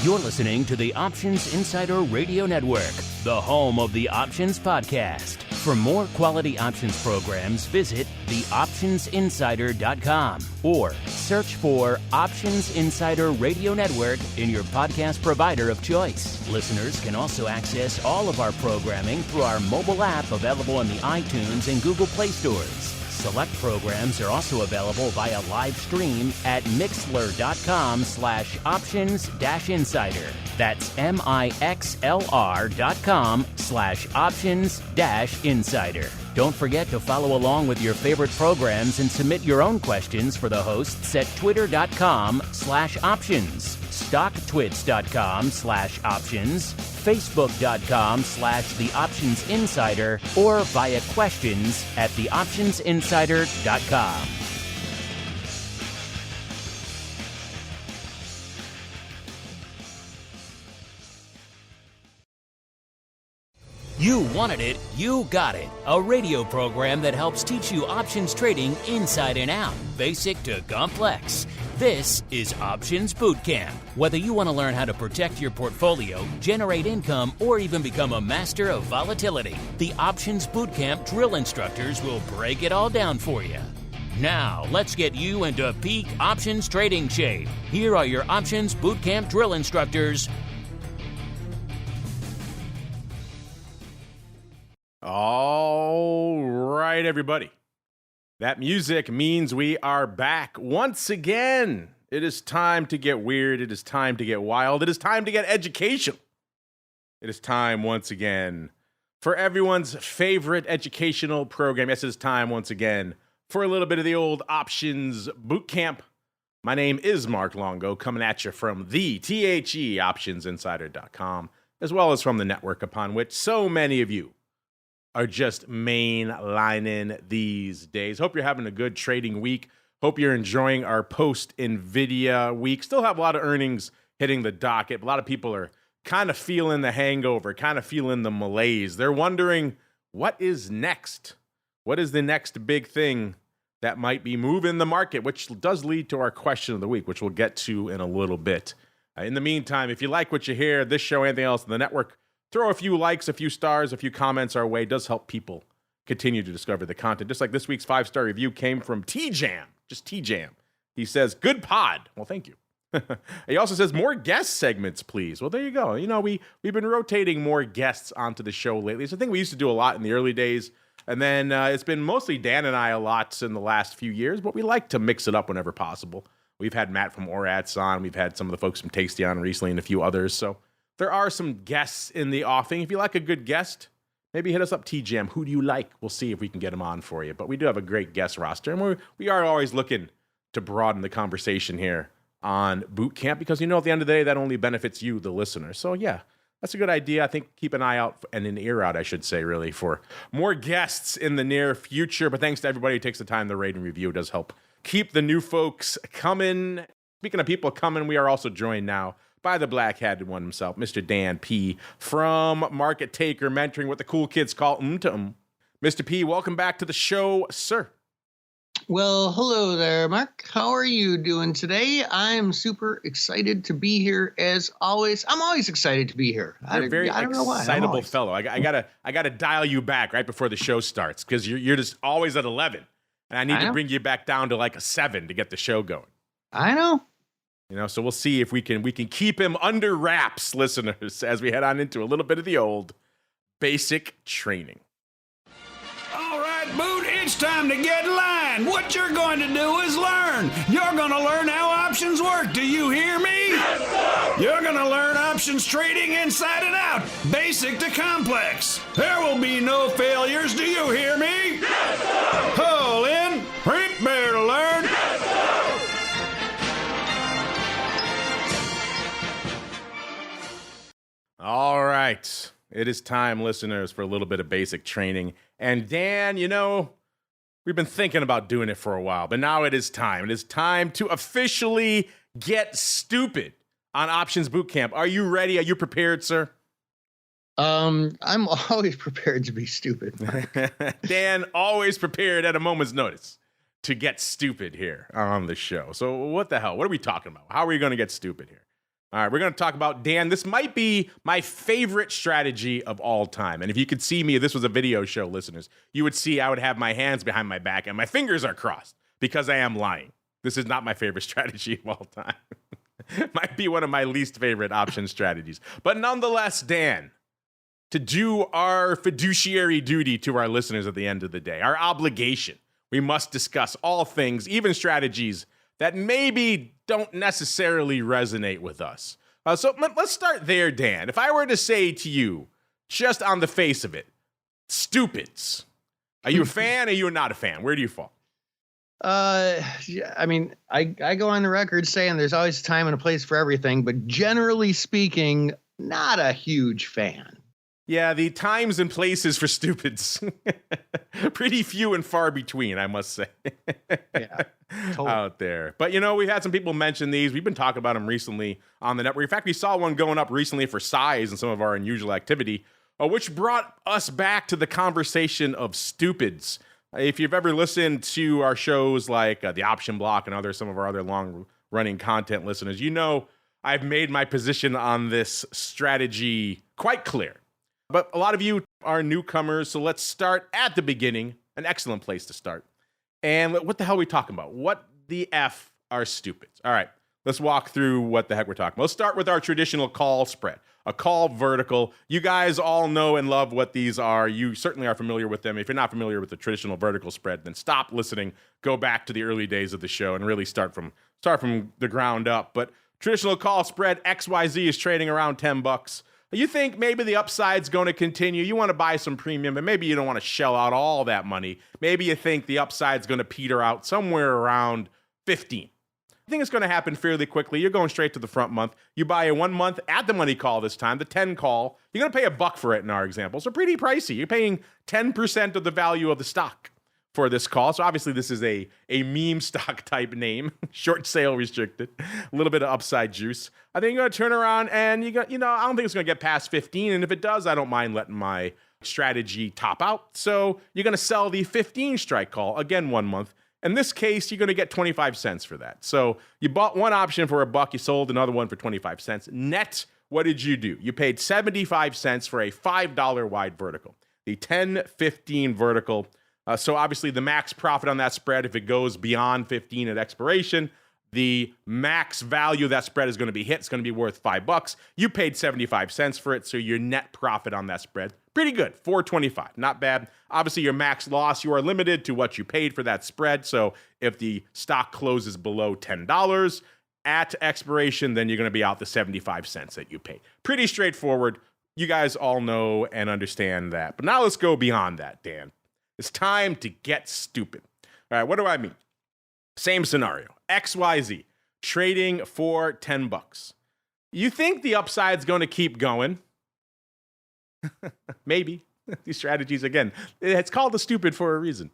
You're listening to the Options Insider Radio Network, the home of the Options Podcast. For more quality options programs, visit theoptionsinsider.com or search for Options Insider Radio Network in your podcast provider of choice. Listeners can also access all of our programming through our mobile app available in the iTunes and Google Play stores. Select programs are also available via live stream at mixlr.com/options-insider. That's mixlr.com/options-insider. Don't forget to follow along with your favorite programs and submit your own questions for the hosts at twitter.com/options, stocktwits.com/options, facebook.com/theoptionsinsider, or via questions at theoptionsinsider.com. You wanted it, you got it. A radio program that helps teach you options trading inside and out, basic to complex. This is Options Bootcamp. Whether you want to learn how to protect your portfolio, generate income, or even become a master of volatility, the Options Bootcamp drill instructors will break it all down for you. Now, let's get you into peak options trading shape. Here are your Options Bootcamp drill instructors. All right, everybody. That music means we are back once again. It is time to get weird. It is time to get wild. It is time to get educational. It is time once again for everyone's favorite educational program. Yes, it is time once again for a little bit of the old Options Bootcamp. My name is Mark Longo, coming at you from the optionsinsider.com, as well as from the network upon which so many of you are just mainlining these days. Hope you're having a good trading week. Hope you're enjoying our post-NVIDIA week. Still have a lot of earnings hitting the docket. A lot of people are kind of feeling the hangover, kind of feeling the malaise. They're wondering, what is next? What is the next big thing that might be moving the market, which does lead to our question of the week, which we'll get to in a little bit. In the meantime, if you like what you hear, this show, anything else in the network, throw a few likes, a few stars, a few comments our way. It does help people continue to discover the content. Just like this week's 5-star review came from T-Jam, just T-Jam. He says, good pod. Well, thank you. He also says, more guest segments, please. Well, there you go. You know, we've been rotating more guests onto the show lately. It's a thing we used to do a lot in the early days. And then it's been mostly Dan and I a lot in the last few years, but we like to mix it up whenever possible. We've had Matt from ORATS on. We've had some of the folks from Tasty on recently and a few others. So there are some guests in the offing. If you like a good guest, maybe hit us up, T-Jam. Who do you like? We'll see if we can get them on for you. But we do have a great guest roster, and we are always looking to broaden the conversation here on Bootcamp, because you know at the end of the day, that only benefits you, the listener. So yeah, that's a good idea. I think keep an eye out, and an ear out, I should say, really, for more guests in the near future. But thanks to everybody who takes the time to rate and review. It does help keep the new folks coming. Speaking of people coming, we are also joined now by the black-hatted one himself, Mr. Dan P. from Market Taker, mentoring what the cool kids call to Mr. P, welcome back to the show, sir. Well, hello there, Mark. How are you doing today? I'm super excited to be here as always. I'm always excited to be here. You're a very excitable fellow. I gotta dial you back right before the show starts, because you're just always at 11, and I need to bring you back down to like a 7 to get the show going. I know. You know, so we'll see if we can keep him under wraps, listeners, as we head on into a little bit of the old basic training. All right, Boot, it's time to get in line. What you're going to do is learn. You're going to learn how options work. Do you hear me? Yes, sir. You're going to learn options trading inside and out, basic to complex. There will be no failures. Do you hear me? Yes, sir. Pull in, prepare to learn. Yes, sir. All right. It is time, listeners, for a little bit of basic training. And Dan, you know, we've been thinking about doing it for a while, but now it is time. It is time to officially get stupid on Options Bootcamp. Are you ready? Are you prepared, sir? I'm always prepared to be stupid. Dan, always prepared at a moment's notice to get stupid here on the show. So what the hell? What are we talking about? How are we going to get stupid here? All right, we're going to talk about, Dan, this might be my favorite strategy of all time. And if you could see me, if this was a video show, listeners, you would see I would have my hands behind my back and my fingers are crossed because I am lying. This is not my favorite strategy of all time. Might be one of my least favorite option strategies. But nonetheless, Dan, to do our fiduciary duty to our listeners at the end of the day, our obligation, we must discuss all things, even strategies that maybe don't necessarily resonate with us. So let's start there, Dan. If I were to say to you, just on the face of it, stupids, are you a fan or are you not a fan? Where do you fall? Yeah, I mean, I go on the record saying there's always a time and a place for everything, but generally speaking, not a huge fan. Yeah, the times and places for stupids, pretty few and far between, I must say. Yeah, totally. Out there. But, we've had some people mention these. We've been talking about them recently on the network. In fact, we saw one going up recently for size and some of our unusual activity, which brought us back to the conversation of stupids. If you've ever listened to our shows like The Option Block and some of our other long-running content listeners, I've made my position on this strategy quite clear. But a lot of you are newcomers, so let's start at the beginning. An excellent place to start. And what the hell are we talking about? What the F are stupids? All right, let's walk through what the heck we're talking about. Let's start with our traditional call spread, a call vertical. You guys all know and love what these are. You certainly are familiar with them. If you're not familiar with the traditional vertical spread, then stop listening, go back to the early days of the show and really start from the ground up. But traditional call spread, XYZ is trading around $10. You think maybe the upside's going to continue. You want to buy some premium, but maybe you don't want to shell out all that money. Maybe you think the upside's going to peter out somewhere around 15. I think it's going to happen fairly quickly. You're going straight to the front month. You buy a 1 month at the money call this time, the 10 call. You're going to pay $1 for it in our example. So pretty pricey. You're paying 10% of the value of the stock for this call. So obviously this is a meme stock type name, short sale restricted, a little bit of upside juice. I think you're going to turn around and I don't think it's going to get past 15. And if it does, I don't mind letting my strategy top out. So you're going to sell the 15 strike call, again, 1 month. In this case, you're going to get 25 cents for that. So you bought one option for $1, you sold another one for 25 cents. Net, what did you do? You paid 75 cents for a $5 wide vertical, the 10-15 vertical. So obviously the max profit on that spread, if it goes beyond 15 at expiration, the max value of that spread is going to be hit. It's going to be worth $5. You paid 75 cents for it, so your net profit on that spread, pretty good, $4.25, not bad. Obviously your max loss, you are limited to what you paid for that spread. So if the stock closes below $10 at expiration, then you're going to be out the 75 cents that you paid. Pretty straightforward. You guys all know and understand that. But now let's go beyond that, Dan. It's time to get stupid. All right, what do I mean? Same scenario. XYZ, trading for $10. You think the upside's going to keep going? Maybe. These strategies, again, it's called the stupid for a reason.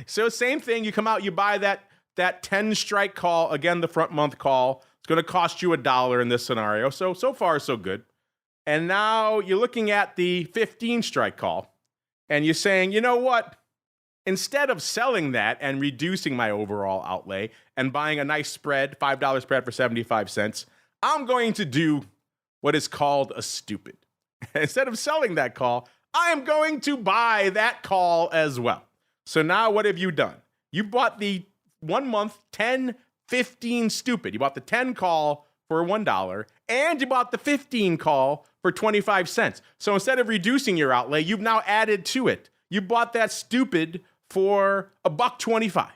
So same thing, you come out, you buy that 10 strike call, again, the front month call. It's going to cost you $1 in this scenario. So far, so good. And now you're looking at the 15 strike call, and you're saying, you know what? Instead of selling that and reducing my overall outlay and buying a nice spread, $5 spread for 75 cents, I'm going to do what is called a stupid. Instead of selling that call, I am going to buy that call as well. So now what have you done? You bought the 1 month 10-15 stupid. You bought the 10 call for $1 and you bought the 15 call for 25 cents. So instead of reducing your outlay, you've now added to it. You bought that stupid for $1.25.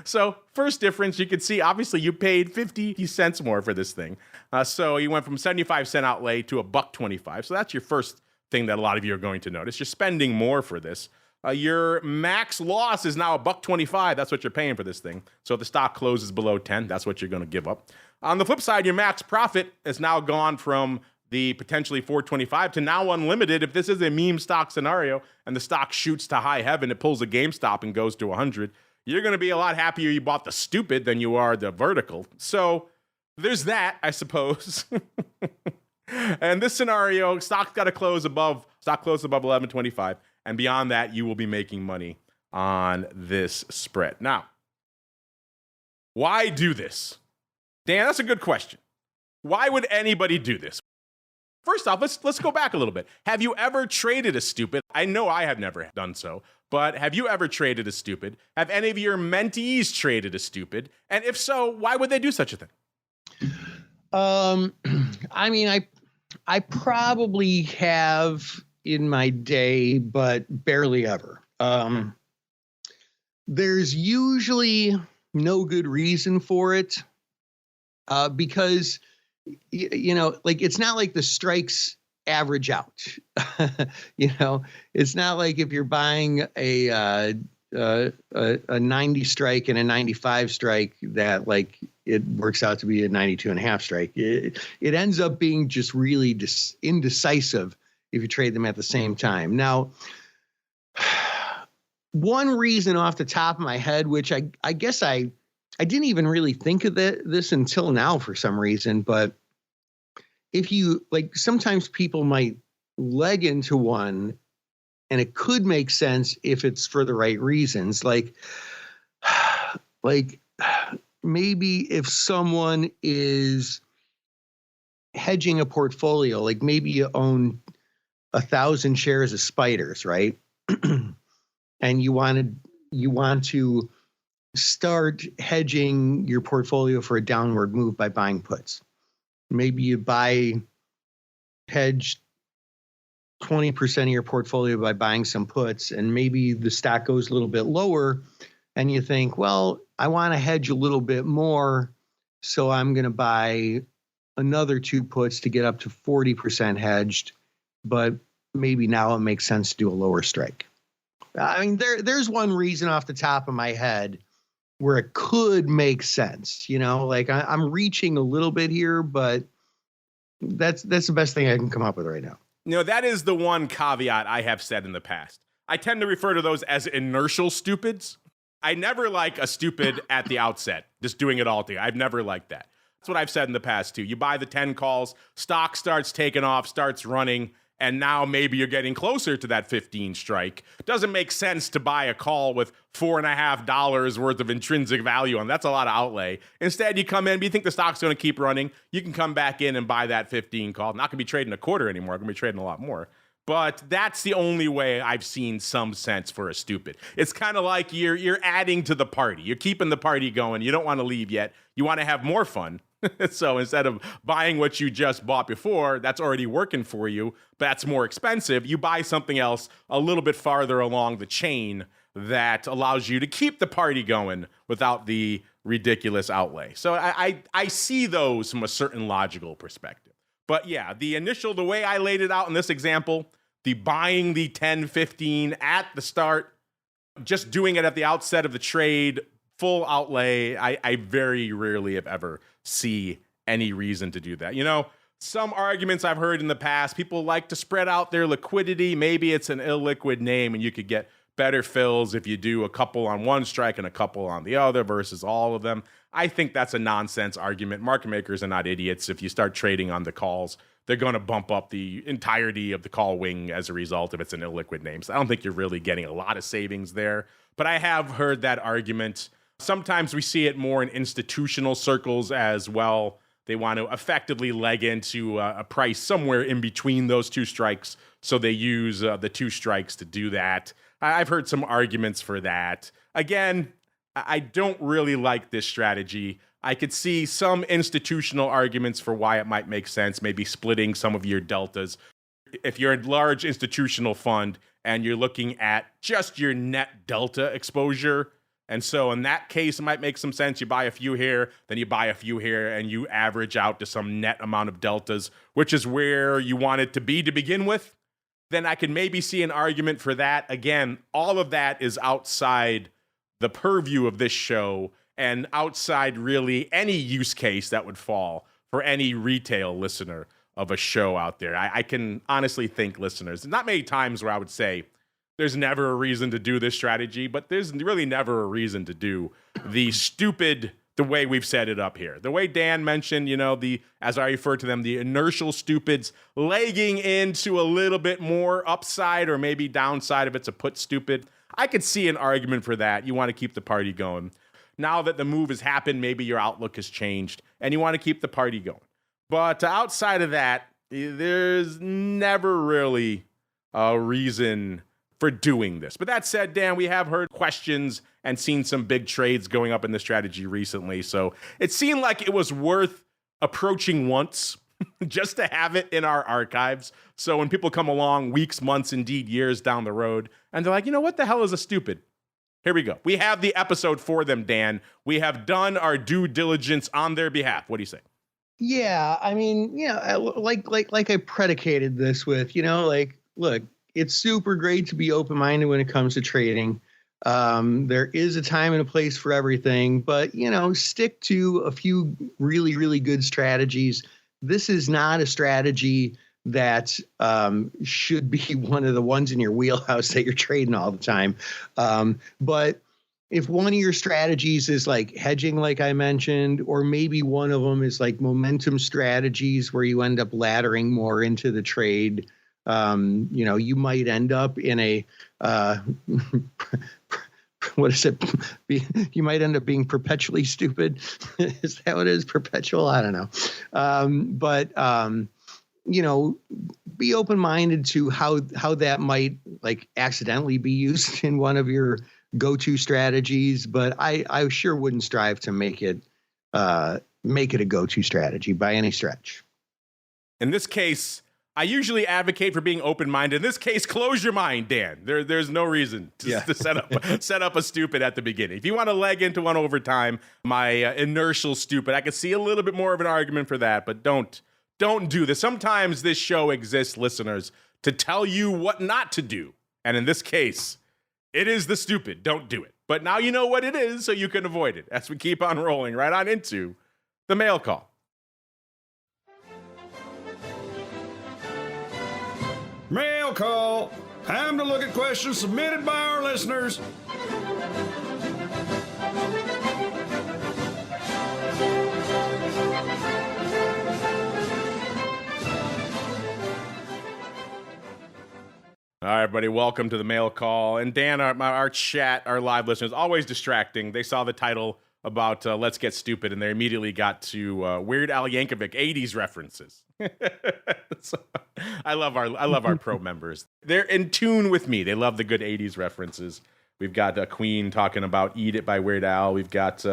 So first difference, you can see, obviously you paid 50 cents more for this thing. So you went from 75-cent outlay to $1.25. So that's your first thing that a lot of you are going to notice. You're spending more for this. Your max loss is now $1.25. That's what you're paying for this thing. So if the stock closes below 10, that's what you're going to give up. On the flip side, your max profit has now gone from the potentially $4.25 to now unlimited. If this is a meme stock scenario and the stock shoots to high heaven, it pulls a GameStop and goes to 100, you're going to be a lot happier you bought the stupid than you are the vertical. So there's that, I suppose. And this scenario, stock got to close above 11.25, and beyond that, you will be making money on this spread. Now, why do this? Dan, that's a good question. Why would anybody do this? First off, let's go back a little bit. Have you ever traded a stupid? I know I have never done so, but have you ever traded a stupid? Have any of your mentees traded a stupid? And if so, why would they do such a thing? I mean, I probably have in my day, but barely ever. There's usually no good reason for it, because like it's not like the strikes average out. It's not like if you're buying a 90 strike and a 95 strike that like it works out to be a 92.5 strike. It ends up being just really indecisive if you trade them at the same time. Now, one reason off the top of my head, which I guess I didn't even really think of this until now for some reason, but if you like, sometimes people might leg into one and it could make sense if it's for the right reasons. Like maybe if someone is hedging a portfolio, like maybe you own 1,000 shares of Spiders, right? And you want to start hedging your portfolio for a downward move by buying puts. Maybe you hedge 20% of your portfolio by buying some puts, and maybe the stock goes a little bit lower and you think, well, I want to hedge a little bit more, so I'm going to buy another 2 puts to get up to 40% hedged, but maybe now it makes sense to do a lower strike. I mean, there's one reason off the top of my head where it could make sense, like I'm reaching a little bit here, but that's the best thing I can come up with right now. That is the one caveat I have said in the past. I tend to refer to those as inertial stupids. I never like a stupid at the outset, just doing it all together. I've never liked that. That's what I've said in the past too. You buy the 10 calls, stock starts taking off, starts running, and now maybe you're getting closer to that 15 strike. It doesn't make sense to buy a call with $4.50 worth of intrinsic value on. That's a lot of outlay. Instead, you come in, you think the stock's going to keep running. You can come back in and buy that 15 call. Not going to be trading a quarter anymore. Going to be trading a lot more. But that's the only way I've seen some sense for a stupid. It's kind of like you're adding to the party. You're keeping the party going. You don't want to leave yet. You want to have more fun. So instead of buying what you just bought before, that's already working for you, but that's more expensive, you buy something else a little bit farther along the chain that allows you to keep the party going without the ridiculous outlay. So I see those from a certain logical perspective. But yeah, the way I laid it out in this example, the buying the 10, 15 at the start, just doing it at the outset of the trade, full outlay, I very rarely, if ever, see any reason to do that. Some arguments I've heard in the past, people like to spread out their liquidity. Maybe it's an illiquid name and you could get better fills if you do a couple on one strike and a couple on the other versus all of them. I think that's a nonsense argument. Market makers are not idiots. If you start trading on the calls, they're going to bump up the entirety of the call wing as a result if it's an illiquid name. So I don't think you're really getting a lot of savings there. But I have heard that argument. Sometimes we see it more in institutional circles as well. They want to effectively leg into a price somewhere in between those 2 strikes. So they use the 2 strikes to do that. I've heard some arguments for that. Again, I don't really like this strategy. I could see some institutional arguments for why it might make sense, maybe splitting some of your deltas. If you're a large institutional fund and you're looking at just your net delta exposure, and so in that case, it might make some sense. You buy a few here, then you buy a few here, and you average out to some net amount of deltas, which is where you want it to be to begin with. Then I can maybe see an argument for that. Again, all of that is outside the purview of this show and outside really any use case that would fall for any retail listener of a show out there. I can honestly think, listeners, not many times where I would say, there's never a reason to do this strategy, but there's really never a reason to do the way we've set it up here. The way Dan mentioned, as I refer to them, the inertial stupids legging into a little bit more upside or maybe downside if it's a put stupid. I could see an argument for that. You want to keep the party going. Now that the move has happened, maybe your outlook has changed and you want to keep the party going. But outside of that, there's never really a reason for doing this. But that said, Dan, we have heard questions and seen some big trades going up in the strategy recently. So it seemed like it was worth approaching once just to have it in our archives. So when people come along weeks, months, indeed years down the road, and they're like, what the hell is a stupid? Here we go. We have the episode for them, Dan. We have done our due diligence on their behalf. What do you say? Yeah, I mean, like I predicated this with, look, it's super great to be open-minded when it comes to trading. There is a time and a place for everything, but, stick to a few really, really good strategies. This is not a strategy that should be one of the ones in your wheelhouse that you're trading all the time. But if one of your strategies is like hedging, like I mentioned, or maybe one of them is like momentum strategies where you end up laddering more into the trade, you might end up in a, what is it? You might end up being perpetually stupid. Is that what it is? Perpetual? I don't know. Be open-minded to how that might like accidentally be used in one of your go-to strategies, but I sure wouldn't strive to make it a go-to strategy by any stretch. In this case, I usually advocate for being open-minded. In this case, close your mind, Dan. There's no reason to set up a stupid at the beginning. If you want to leg into one over time, my inertial stupid, I could see a little bit more of an argument for that, but don't do this. Sometimes this show exists, listeners, to tell you what not to do. And in this case, it is the stupid. Don't do it. But now you know what it is, so you can avoid it as we keep on rolling right on into the mail call. Mail call. Time to look at questions submitted by our listeners. All right, everybody, welcome to the mail call. And Dan, our chat, our live listeners, always distracting. They saw the title about Let's Get Stupid, and they immediately got to Weird Al Yankovic 80s references. So, I love our pro members. They're in tune with me. They love the good 80s references. We've got Queen talking about Eat It by Weird Al. We've got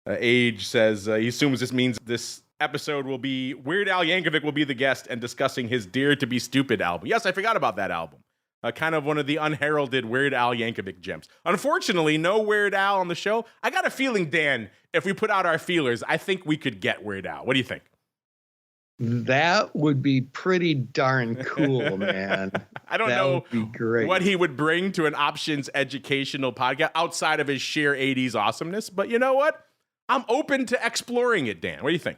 Age says he assumes this means this episode will be Weird Al Yankovic will be the guest and discussing his Dare to Be Stupid album. Yes, I forgot about that album. Kind of one of the unheralded Weird Al Yankovic gems. Unfortunately, no Weird Al on the show. I got a feeling, Dan, if we put out our feelers, I think we could get Weird Al. What do you think? That would be pretty darn cool, man. I don't know what he would bring to an options educational podcast outside of his sheer 80s awesomeness. But you know what? I'm open to exploring it, Dan. What do you think?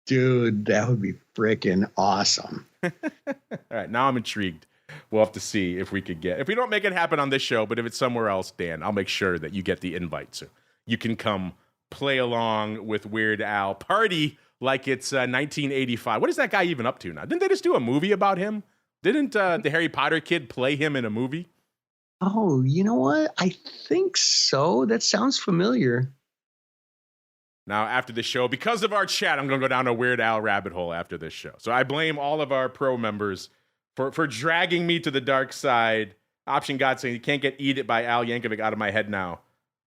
Dude, that would be freaking awesome. All right, now I'm intrigued. We'll have to see if we could if we don't make it happen on this show, but if it's somewhere else, Dan, I'll make sure that you get the invite. So you can come play along with Weird Al. Party like it's 1985. What is that guy even up to now? Didn't they just do a movie about him? Didn't the Harry Potter kid play him in a movie? Oh, you know what? I think so. That sounds familiar. Now, after the show, because of our chat, I'm going to go down a Weird Al rabbit hole after this show. So I blame all of our pro members for dragging me to the dark side. Option God saying, you can't get Eat It by Al Yankovic out of my head now.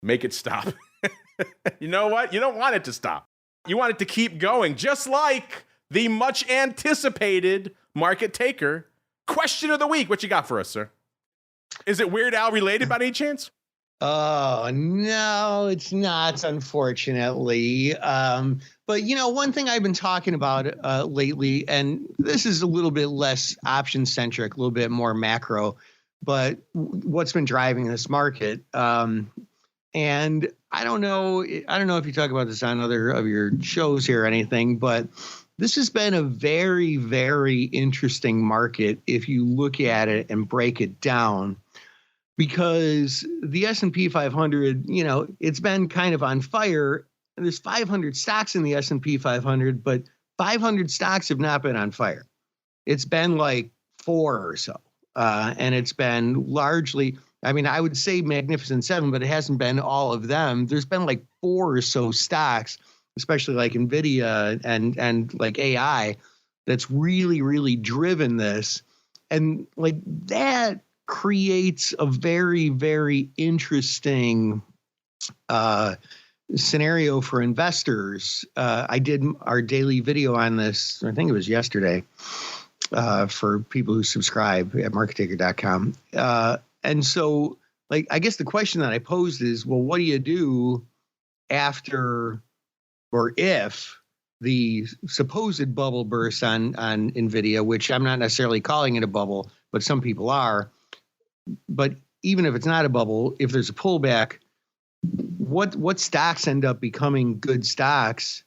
Make it stop. You know what? You don't want it to stop. You want it to keep going, just like the much anticipated market taker question of the week. What you got for us, sir? Is it Weird Al related by any chance? Oh, no, it's not, unfortunately. But, one thing I've been talking about lately, and this is a little bit less option-centric, a little bit more macro, but what's been driving this market. And I don't know if you talk about this on other of your shows here or anything, but this has been a very, very interesting market if you look at it and break it down. Because the S&P 500, it's been kind of on fire. There's 500 stocks in the S&P 500, but 500 stocks have not been on fire. It's been like 4 or so. And it's been largely, I would say Magnificent Seven, but it hasn't been all of them. There's been like 4 or so stocks especially like NVIDIA and like AI, that's really, really driven this. And like that creates a very, very interesting scenario for investors. I did our daily video on this, I think it was yesterday, for people who subscribe at markettaker.com. And so, like, I guess the question that I posed is, well, what do you do after or if the supposed bubble bursts on NVIDIA, which I'm not necessarily calling it a bubble, but some people are. But even if it's not a bubble, if there's a pullback, what stocks end up becoming good stocks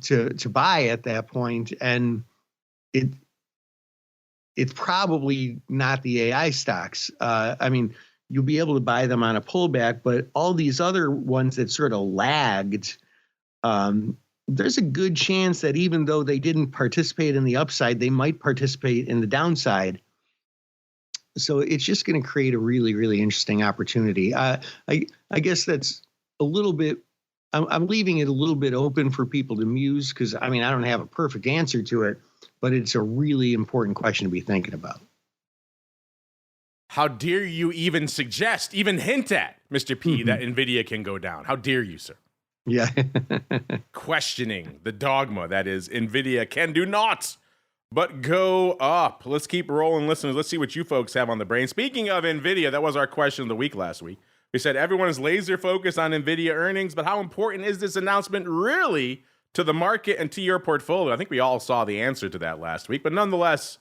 to buy at that point? And it's probably not the AI stocks. I mean, you'll be able to buy them on a pullback, but all these other ones that sort of lagged, there's a good chance that even though they didn't participate in the upside, they might participate in the downside. So it's just going to create a really, really interesting opportunity. I guess that's a little bit, I'm leaving it a little bit open for people to muse, because I mean, I don't have a perfect answer to it, but it's a really important question to be thinking about. How dare you even suggest, even hint at, Mr. P, that NVIDIA can go down? How dare you, sir? Yeah. Questioning the dogma that is NVIDIA can do not but go up. Let's keep rolling, listeners. Let's see what you folks have on the brain. Speaking of NVIDIA, that was our question of the week last week. We said everyone is laser focused on NVIDIA earnings, but how important is this announcement really to the market and to your portfolio? I think we all saw the answer to that last week, but nonetheless,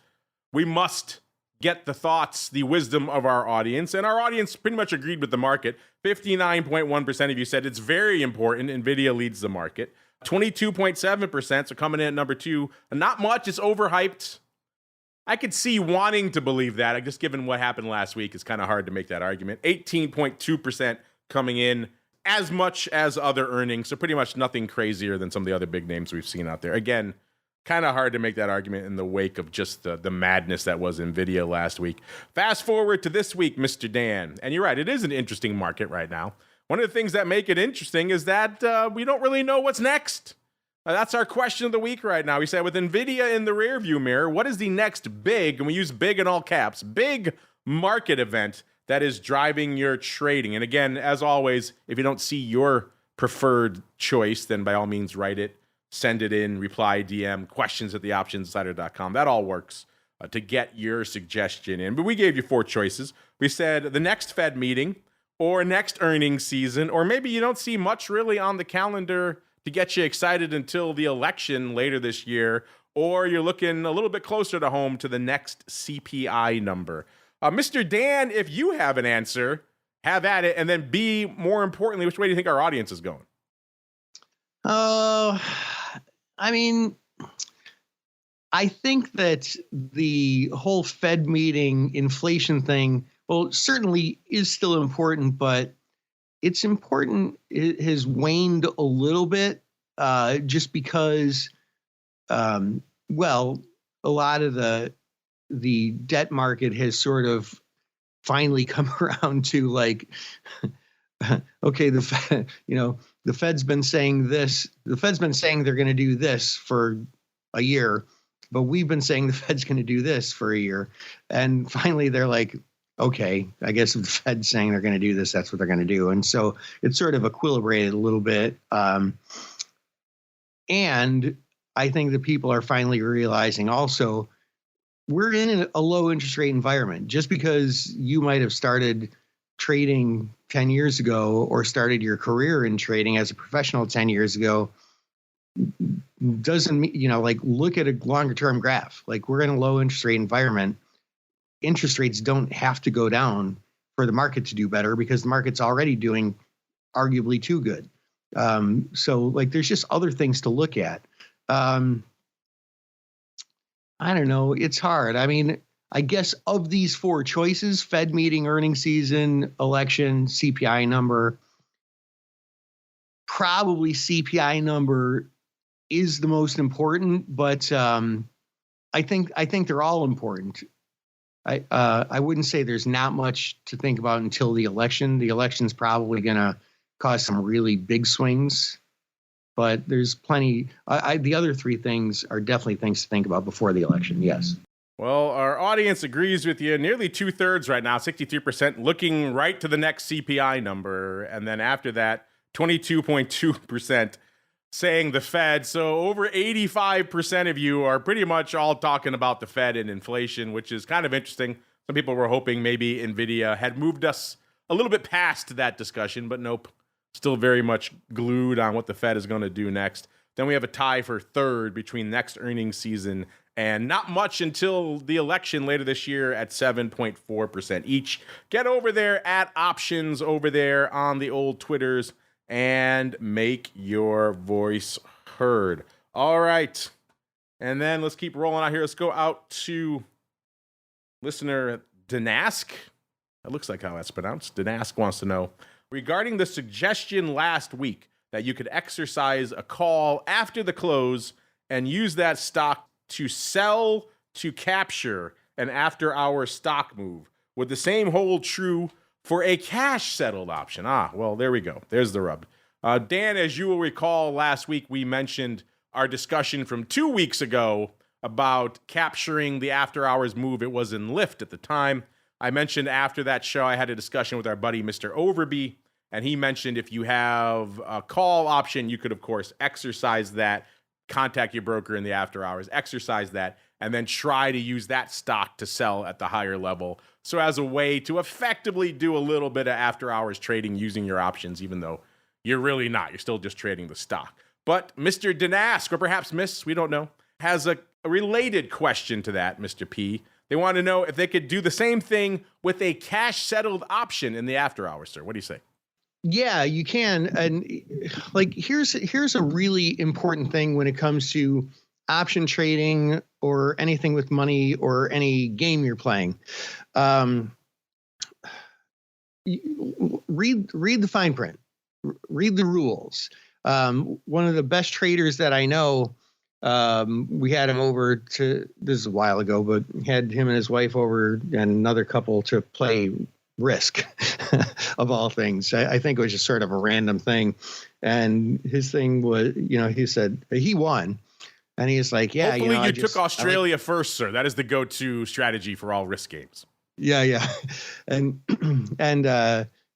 we must get the thoughts, the wisdom of our audience, and our audience pretty much agreed with the market. 59.1% of you said it's very important. NVIDIA leads the market. 22.7%, so coming in at number 2. Not much, it's overhyped. I could see wanting to believe that. Just given what happened last week, it's kind of hard to make that argument. 18.2% coming in, as much as other earnings, so pretty much nothing crazier than some of the other big names we've seen out there. Again, kind of hard to make that argument in the wake of just the madness that was NVIDIA last week. Fast forward to this week, Mr. Dan, and you're right, it is an interesting market right now. One of the things that make it interesting is that we don't really know what's next. That's our question of the week right now. We said, with NVIDIA in the rearview mirror, what is the next big, and we use big in all caps, big market event that is driving your trading? And again, as always, if you don't see your preferred choice, then by all means write it, send it in, reply, DM, questions@theoptionsinsider.com. That all works to get your suggestion in. But we gave you 4 choices. We said the next Fed meeting, or next earnings season, or maybe you don't see much really on the calendar to get you excited until the election later this year, or you're looking a little bit closer to home to the next CPI number. Mr. Dan, if you have an answer, have at it. And then B, more importantly, which way do you think our audience is going? I mean, I think that the whole Fed meeting inflation thing, well, certainly is still important, but it's important. It has waned a little bit just because, well, a lot of the debt market has sort of finally come around to like, okay, the Fed's been saying this. The Fed's been saying they're going to do this for a year, but we've been saying the Fed's going to do this for a year. And finally, they're like, okay, I guess if the Fed's saying they're going to do this, that's what they're going to do. And so it's sort of equilibrated a little bit. And I think that people are finally realizing also we're in a low interest rate environment. Just because you might have started trading 10 years ago or started your career in trading as a professional 10 years ago doesn't mean, like, look at a longer term graph. Like, we're in a low interest rate environment. Interest rates don't have to go down for the market to do better because the market's already doing arguably too good. So like, there's just other things to look at. I don't know. It's hard. I mean, I guess of these 4 choices, Fed meeting, earnings season, election, CPI number, probably CPI number is the most important, but I think they're all important. I wouldn't say there's not much to think about until the election. The election's probably going to cause some really big swings But there's plenty. The other three things are definitely things to think about before the election. Yes. Well, our audience agrees with you. Nearly 2/3 right now, 63%, looking right to the next CPI number. And then after that, 22.2% saying the Fed. So over 85% of you are pretty much all talking about the Fed and inflation, which is kind of interesting. Some people were hoping maybe NVIDIA had moved us a little bit past that discussion, but nope. Still very much glued on what the Fed is going to do next. Then we have a tie for third between next earnings season and not much until the election later this year at 7.4% each. Get over there at Options over there on the old Twitters and make your voice heard. All right. And then let's keep rolling out here. Let's go out to listener Danask. That looks like how that's pronounced. Danask wants to know, regarding the suggestion last week that you could exercise a call after the close and use that stock to sell to capture an after-hour stock move, would the same hold true for a cash-settled option? Well, there we go. There's the rub. Dan, as you will recall, last week we mentioned our discussion from 2 weeks ago about capturing the after-hours move. It was in Lyft at the time. I mentioned after that show I had a discussion with our buddy Mr. Overby, and he mentioned if you have a call option, you could, of course, exercise that, contact your broker in the after hours, exercise that, and then try to use that stock to sell at the higher level. So as a way to effectively do a little bit of after hours trading using your options, even though you're really not. You're still just trading the stock. But Mr. Danask, or perhaps Miss, we don't know, has a related question to that, Mr. P. They want to know if they could do the same thing with a cash-settled option in the after hours, sir. What do you say? Yeah, you can. And like, here's a really important thing when it comes to option trading or anything with money or any game you're playing. Read the fine print, read the rules. One of the best traders that I know, we had him over to, this is a while ago, but had him and his wife over and another couple to play Risk of all things. I think it was just sort of a random thing. And his thing was, he said he won. And he's like, yeah, hopefully you took Australia first, sir. That is the go-to strategy for all Risk games. Yeah. And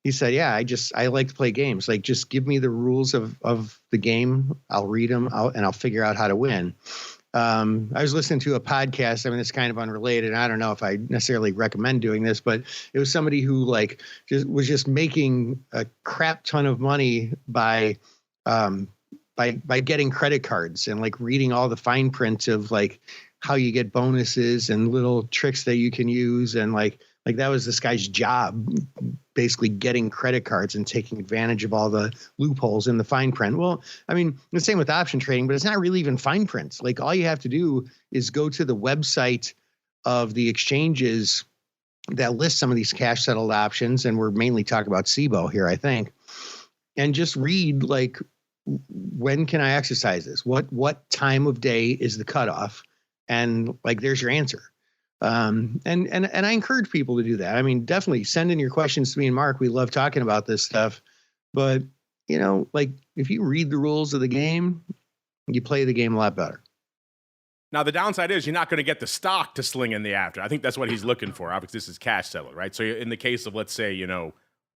he said, yeah, I like to play games. Like, just give me the rules of the game. I'll read them and I'll figure out how to win. I was listening to a podcast. I mean, it's kind of unrelated. I don't know if I necessarily recommend doing this, but it was somebody who was just making a crap ton of money by getting credit cards and like reading all the fine print of like how you get bonuses and little tricks that you can use. And like that was this guy's job, basically getting credit cards and taking advantage of all the loopholes in the fine print. Well, I mean, the same with option trading, but it's not really even fine print. Like, all you have to do is go to the website of the exchanges that list some of these cash settled options. And we're mainly talking about SIBO here, I think, and just read like, when can I exercise this? What time of day is the cutoff? And like, there's your answer. And I encourage people to do that. I mean, definitely send in your questions to me and Mark. We love talking about this stuff, but like, if you read the rules of the game, you play the game a lot better. Now, the downside is you're not going to get the stock to sling in the after. I think that's what he's looking for. Obviously, this is cash settled, right? So in the case of, let's say,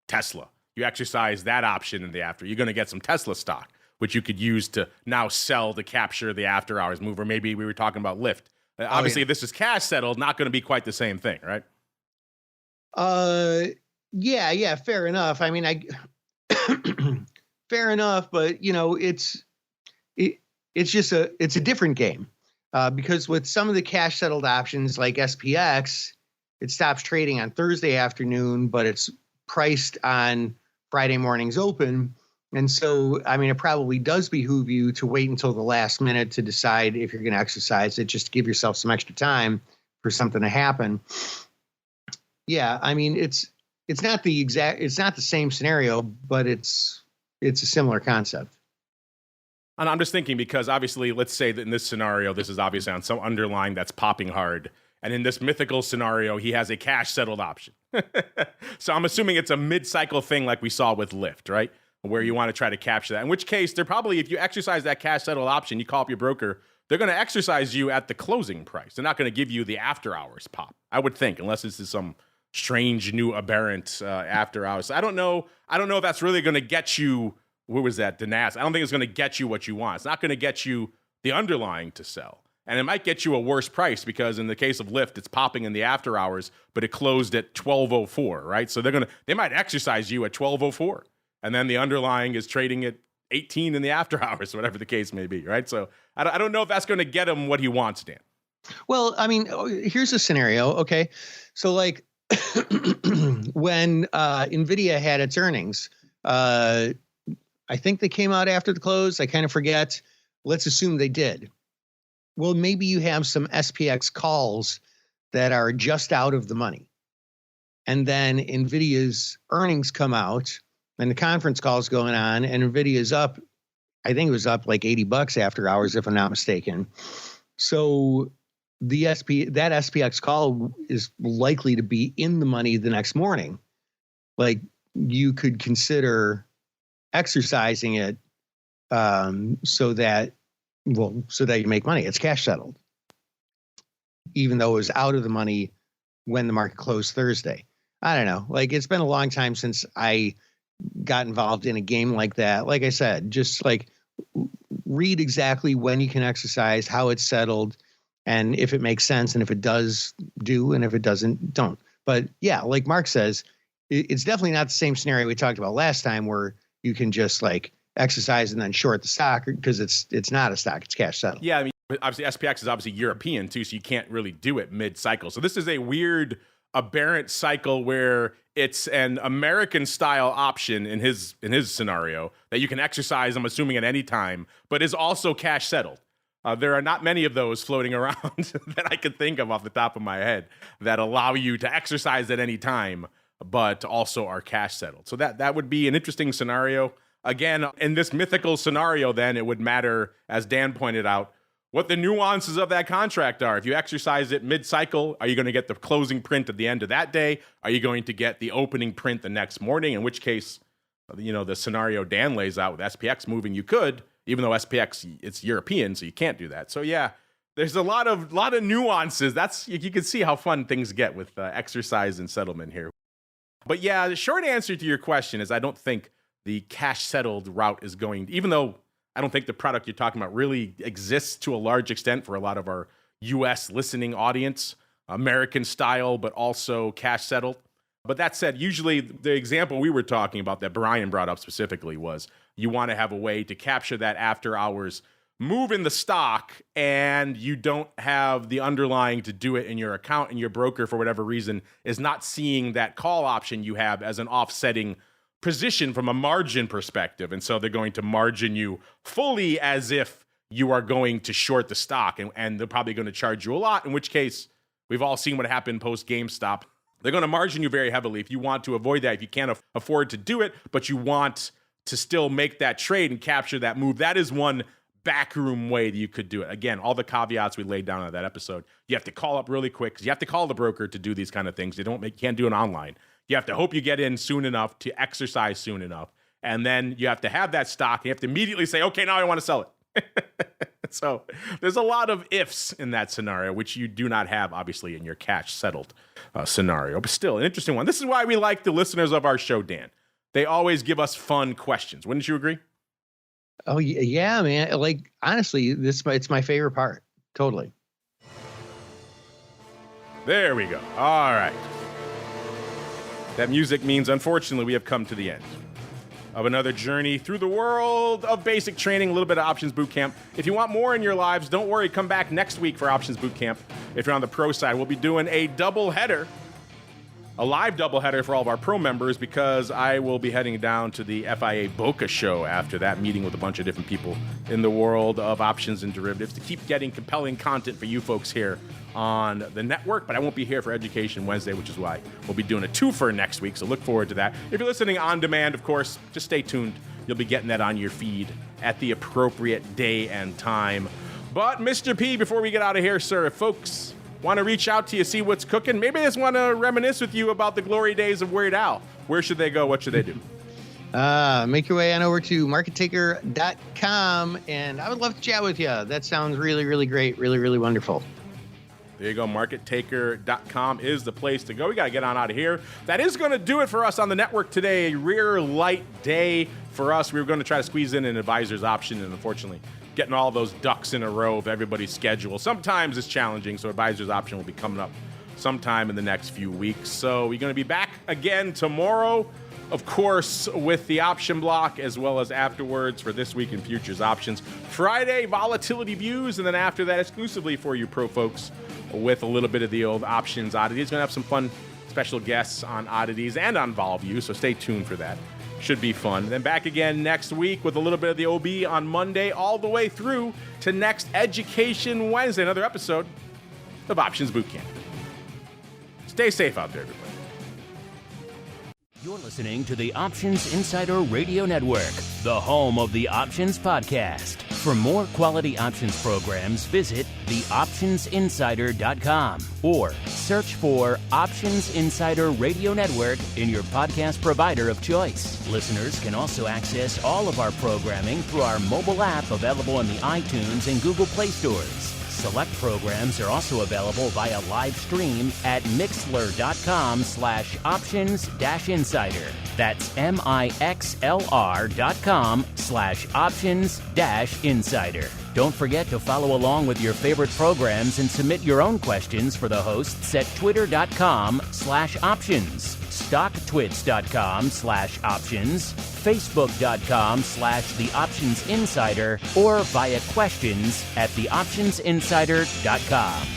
Tesla, you exercise that option in the after, you're going to get some Tesla stock, which you could use to now sell to capture the after hours move. Or maybe we were talking about Lyft. Obviously, if this is cash settled, not going to be quite the same thing, right? Yeah, fair enough. I mean, fair enough, but it's just a different game, because with some of the cash settled options like SPX, it stops trading on Thursday afternoon, but it's priced on Friday morning's open. And so, I mean, it probably does behoove you to wait until the last minute to decide if you're going to exercise it, just to give yourself some extra time for something to happen. Yeah, I mean, it's not the same scenario, but it's a similar concept. And I'm just thinking, because obviously, let's say that in this scenario, this is obviously on some underlying that's popping hard. And in this mythical scenario, he has a cash settled option. So I'm assuming it's a mid-cycle thing like we saw with Lyft, right? where you want to try to capture that. In which case, they're probably, if you exercise that cash settled option, you call up your broker, they're going to exercise you at the closing price. They're not going to give you the after hours pop, I would think, unless this is some strange new aberrant after hours. So I don't know if that's really going to get you, what was that, DNAS? I don't think it's going to get you what you want. It's not going to get you the underlying to sell. And it might get you a worse price because in the case of Lyft, it's popping in the after hours, but it closed at 12:04, right? So they might exercise you at 12:04, and then the underlying is trading at 18 in the after hours, whatever the case may be, right? So I don't know if that's going to get him what he wants, Dan. Well, I mean, here's a scenario. Okay, so like when NVIDIA had its earnings, I think they came out after the close. I kind of forget. Let's assume they did. Well, maybe you have some SPX calls that are just out of the money. And then NVIDIA's earnings come out and the conference call is going on and NVIDIA's up. I think it was up like $80 after hours, if I'm not mistaken. So that SPX call is likely to be in the money the next morning. Like you could consider exercising it so that you make money. It's cash settled, even though it was out of the money when the market closed Thursday. I don't know. Like it's been a long time since I got involved in a game like that. Like I said, just like read exactly when you can exercise, how it's settled, and if it makes sense, and if it does, do, and if it doesn't, don't. But yeah, like Mark says, it's definitely not the same scenario we talked about last time where you can just like exercise and then short the stock because it's not a stock, it's cash settled. Yeah, I mean, obviously SPX is obviously European too, so you can't really do it mid-cycle. So this is a weird aberrant cycle where it's an American style option in his scenario that you can exercise, I'm assuming, at any time, but is also cash settled. There are not many of those floating around that I can think of off the top of my head that allow you to exercise at any time, but also are cash settled. So that would be an interesting scenario. Again, in this mythical scenario, then it would matter, as Dan pointed out, what the nuances of that contract are. If you exercise it mid-cycle, are you going to get the closing print at the end of that day? Are you going to get the opening print the next morning? In which case, the scenario Dan lays out with SPX moving, you could, even though SPX, it's European, so you can't do that. So yeah, there's a lot of nuances. You can see how fun things get with exercise and settlement here. But yeah, the short answer to your question is I don't think the cash settled route is going, even though I don't think the product you're talking about really exists to a large extent for a lot of our US listening audience, American style, but also cash settled. But that said, usually the example we were talking about that Brian brought up specifically was you want to have a way to capture that after hours move in the stock, and you don't have the underlying to do it in your account, and your broker, for whatever reason, is not seeing that call option you have as an offsetting position from a margin perspective. And so they're going to margin you fully as if you are going to short the stock, and they're probably going to charge you a lot, in which case we've all seen what happened post GameStop. They're going to margin you very heavily if you want to avoid that, if you can't afford to do it, but you want to still make that trade and capture that move. That is one backroom way that you could do it. Again, all the caveats we laid down on that episode. You have to call up really quick because you have to call the broker to do these kind of things. You can't do it online. You have to hope you get in soon enough to exercise soon enough. And then you have to have that stock. And you have to immediately say, okay, now I want to sell it. So there's a lot of ifs in that scenario, which you do not have, obviously, in your cash settled scenario. But still, an interesting one. This is why we like the listeners of our show, Dan. They always give us fun questions. Wouldn't you agree? Oh, yeah, man. Like, honestly, it's my favorite part. Totally. There we go. All right. That music means, unfortunately, we have come to the end of another journey through the world of basic training, a little bit of Options Bootcamp. If you want more in your lives, don't worry. Come back next week for Options Bootcamp. If you're on the pro side, we'll be doing a live doubleheader for all of our pro members, because I will be heading down to the FIA Boca show after that, meeting with a bunch of different people in the world of options and derivatives to keep getting compelling content for you folks here on the network. But I won't be here for Education Wednesday, which is why we'll be doing a twofer next week, so look forward to that. If you're listening on demand, of course, just stay tuned. You'll be getting that on your feed at the appropriate day and time. But Mr. P, before we get out of here, sir, if folks want to reach out to you, see what's cooking, maybe they just want to reminisce with you about the glory days of Weird Al, where should they go? What should they do? Make your way on over to markettaker.com, and I would love to chat with you. That sounds really, really great. Really, really wonderful. There you go. Markettaker.com is the place to go. We got to get on out of here. That is going to do it for us on the network today. A rear light day for us. We were going to try to squeeze in an advisor's option, and unfortunately, getting all those ducks in a row of everybody's schedule sometimes is challenging, so advisor's option will be coming up sometime in the next few weeks. So we're going to be back again tomorrow, of course, with the option block, as well as afterwards for this week in futures options. Friday, volatility views, and then after that, exclusively for you pro folks, with a little bit of the old options oddities. Going to have some fun special guests on oddities and on vol view, so stay tuned for that. Should be fun. Then back again next week with a little bit of the OB on Monday, all the way through to next Education Wednesday, another episode of Options Bootcamp. Stay safe out there, everybody. You're listening to the Options Insider Radio Network, the home of the Options Podcast. For more quality options programs, visit theoptionsinsider.com or search for Options Insider Radio Network in your podcast provider of choice. Listeners can also access all of our programming through our mobile app available in the iTunes and Google Play stores. Select programs are also available via live stream at mixlr.com/options-insider. That's mixlr.com/options-insider. Don't forget to follow along with your favorite programs and submit your own questions for the hosts at twitter.com/options, stocktwits.com/options, facebook.com/theoptionsinsider, or via questions at theoptionsinsider.com.